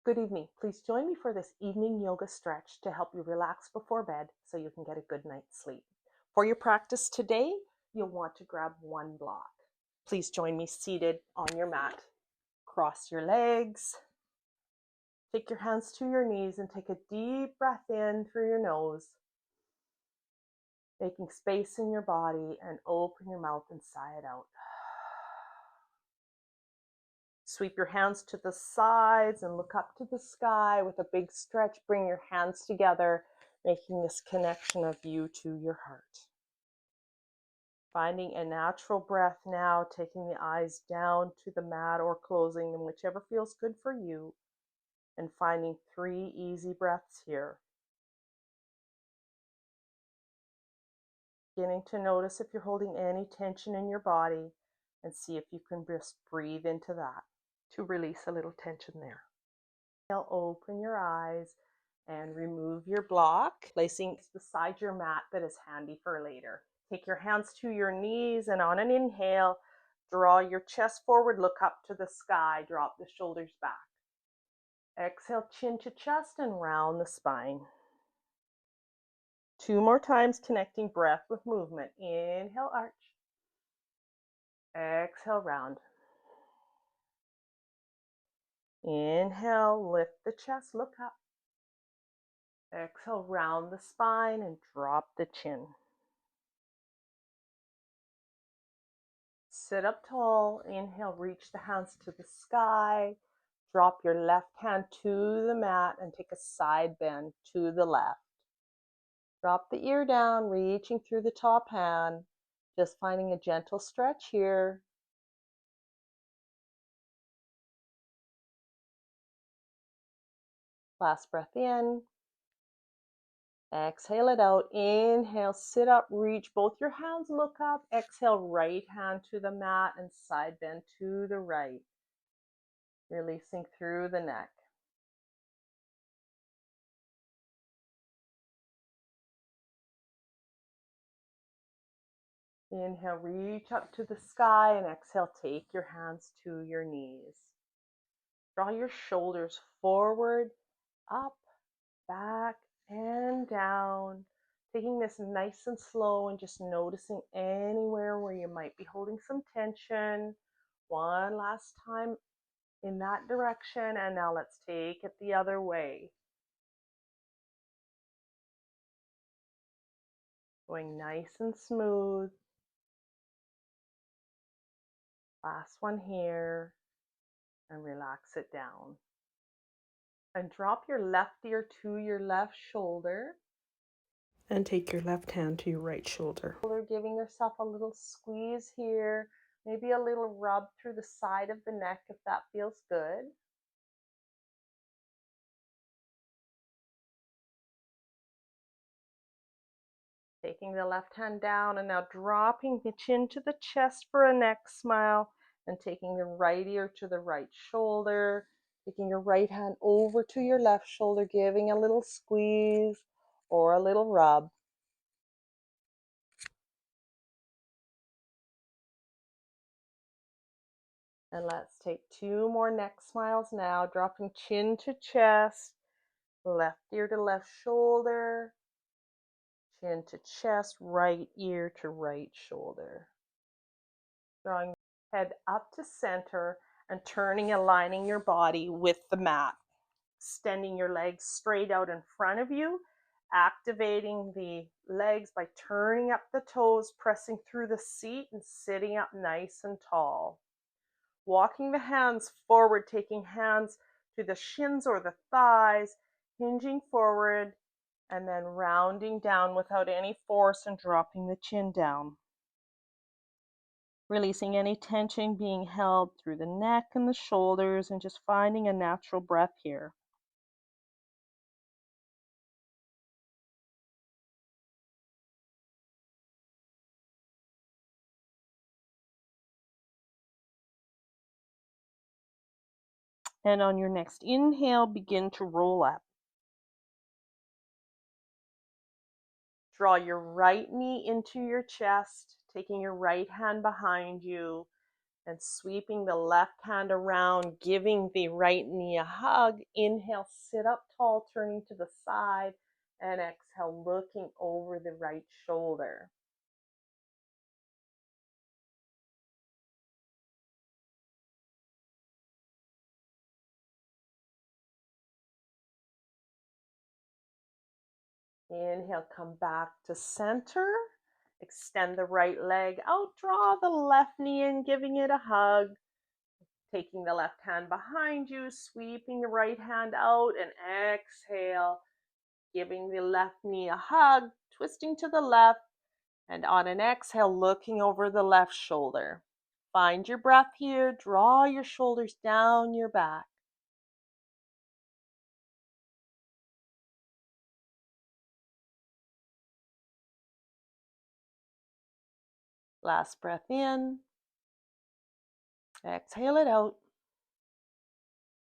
Good evening. Please join me for this evening yoga stretch to help you relax before bed so you can get a good night's sleep. For your practice today, you'll want to grab one block. Please join me seated on your mat. Cross your legs. Take your hands to your knees and take a deep breath in through your nose, making space in your body, and open your mouth and sigh it out. Sweep your hands to the sides and look up to the sky with a big stretch. Bring your hands together, making this connection of you to your heart. Finding a natural breath now, taking the eyes down to the mat or closing them, whichever feels good for you, and finding 3 easy breaths here. Beginning to notice if you're holding any tension in your body and see if you can just breathe into that to release a little tension there. Now open your eyes and remove your block, placing it beside your mat that is handy for later. Take your hands to your knees and on an inhale, draw your chest forward, look up to the sky, drop the shoulders back. Exhale, chin to chest and round the spine. 2 more times, connecting breath with movement. Inhale, arch. Exhale, round. Inhale, lift the chest, look up. Exhale, round the spine and drop the chin. Sit up tall. Inhale, reach the hands to the sky. Drop your left hand to the mat and take a side bend to the left. Drop the ear down, reaching through the top hand. Just finding a gentle stretch here. Last breath in. Exhale it out. Inhale, sit up, reach both your hands, look up. Exhale, right hand to the mat and side bend to the right. Releasing through the neck. Inhale, reach up to the sky, and exhale, take your hands to your knees. Draw your shoulders forward, up, back, and down. Taking this nice and slow and just noticing anywhere where you might be holding some tension. One last time in that direction, and now let's take it the other way. Going nice and smooth. Last one here, and relax it down. And drop your left ear to your left shoulder. And take your left hand to your right shoulder. Giving yourself a little squeeze here, maybe a little rub through the side of the neck if that feels good. Taking the left hand down and now dropping the chin to the chest for a neck smile, and taking the right ear to the right shoulder, taking your right hand over to your left shoulder, giving a little squeeze or a little rub. And let's take 2 more neck smiles now, dropping chin to chest, left ear to left shoulder, chin to chest, right ear to right shoulder. Drawing head up to center and turning, aligning your body with the mat. Extending your legs straight out in front of you, activating the legs by turning up the toes, pressing through the seat and sitting up nice and tall. Walking the hands forward, taking hands to the shins or the thighs, hinging forward, and then rounding down without any force and dropping the chin down. Releasing any tension being held through the neck and the shoulders, and just finding a natural breath here. And on your next inhale, begin to roll up. Draw your right knee into your chest, taking your right hand behind you. And sweeping the left hand around, giving the right knee a hug. Inhale, sit up tall, turning to the side, and exhale, looking over the right shoulder. Inhale, come back to center. Extend the right leg out, draw the left knee in, giving it a hug. Taking the left hand behind you, sweeping the right hand out, and exhale, giving the left knee a hug, twisting to the left, and on an exhale, looking over the left shoulder. Find your breath here, draw your shoulders down your back. Last breath in, exhale it out,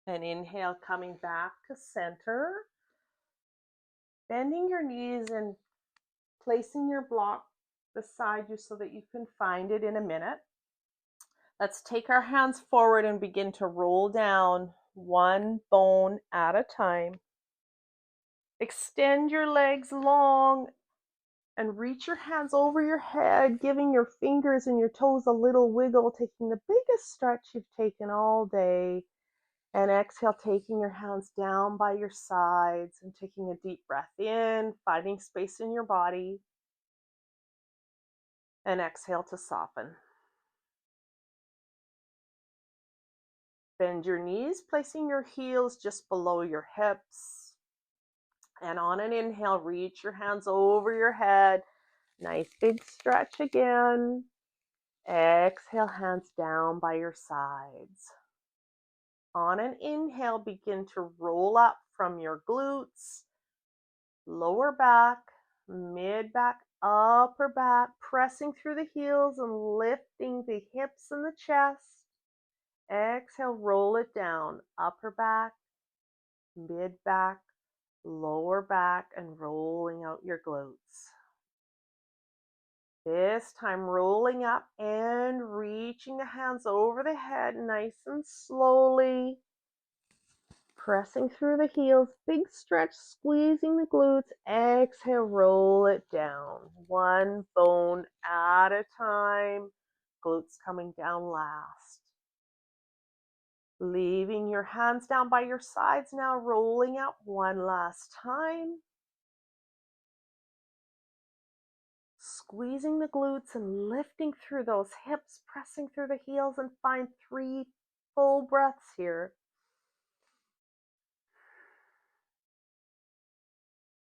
and inhale, coming back to center, bending your knees and placing your block beside you so that you can find it in a minute. Let's take our hands forward and begin to roll down one bone at a time. Extend your legs long and reach your hands over your head, giving your fingers and your toes a little wiggle, taking the biggest stretch you've taken all day. And exhale, taking your hands down by your sides and taking a deep breath in, finding space in your body. And exhale to soften. Bend your knees, placing your heels just below your hips. And on an inhale, reach your hands over your head. Nice big stretch again. Exhale, hands down by your sides. On an inhale, begin to roll up from your glutes, lower back, mid back, upper back, pressing through the heels and lifting the hips and the chest. Exhale, roll it down, upper back, mid back, lower back, and rolling out your glutes. This time rolling up and reaching the hands over the head nice and slowly. Pressing through the heels, big stretch, squeezing the glutes. Exhale, roll it down. One bone at a time. Glutes coming down last. Leaving your hands down by your sides now, rolling out one last time. Squeezing the glutes and lifting through those hips, pressing through the heels, and find 3 full breaths here.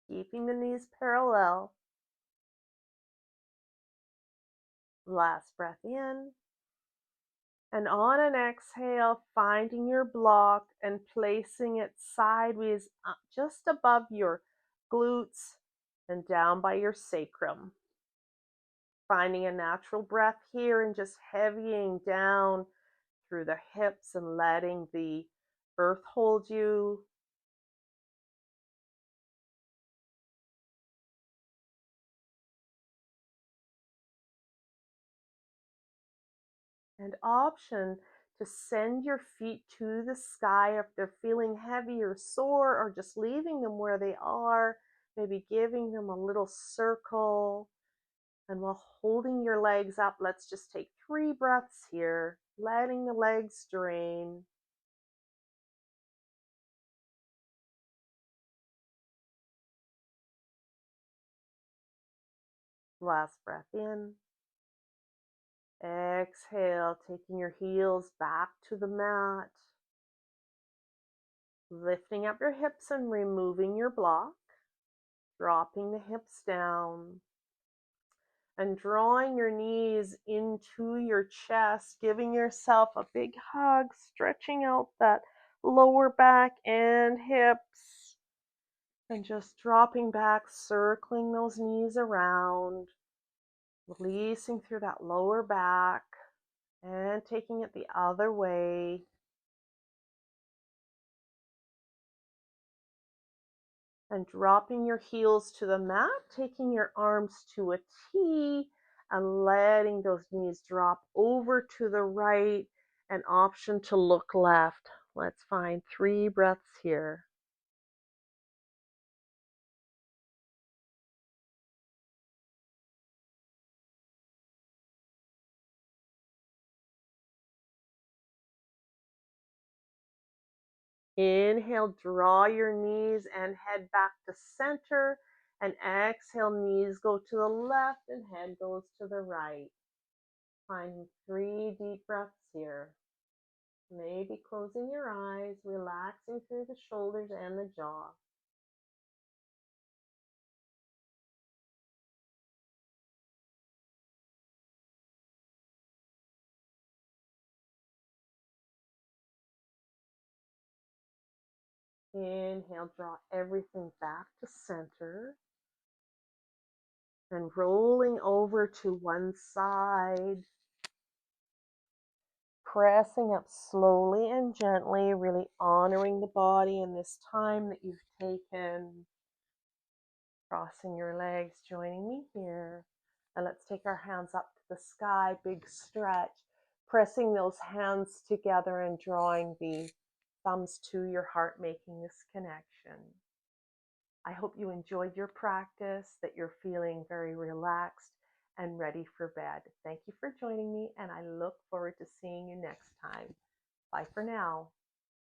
Keeping the knees parallel. Last breath in. And on an exhale, finding your block and placing it sideways just above your glutes and down by your sacrum. Finding a natural breath here and just heavying down through the hips and letting the earth hold you. And option to send your feet to the sky if they're feeling heavy or sore, or just leaving them where they are, maybe giving them a little circle. And while holding your legs up, let's just take 3 breaths here, letting the legs drain. Last breath in. Exhale, taking your heels back to the mat. Lifting up your hips and removing your block. Dropping the hips down. And drawing your knees into your chest, giving yourself a big hug, stretching out that lower back and hips. And just dropping back, circling those knees around, releasing through that lower back and taking it the other way. And dropping your heels to the mat, taking your arms to a T and letting those knees drop over to the right, an option to look left. Let's find 3 breaths here. Inhale, draw your knees and head back to center. And exhale, knees go to the left and head goes to the right. Find 3 deep breaths here. Maybe closing your eyes, relaxing through the shoulders and the jaw. Inhale, draw everything back to center. And rolling over to one side. Pressing up slowly and gently, really honoring the body and this time that you've taken. Crossing your legs, joining me here. And let's take our hands up to the sky, big stretch. Pressing those hands together and drawing the thumbs to your heart, making this connection. I hope you enjoyed your practice, that you're feeling very relaxed and ready for bed. Thank you for joining me, and I look forward to seeing you next time. Bye for now.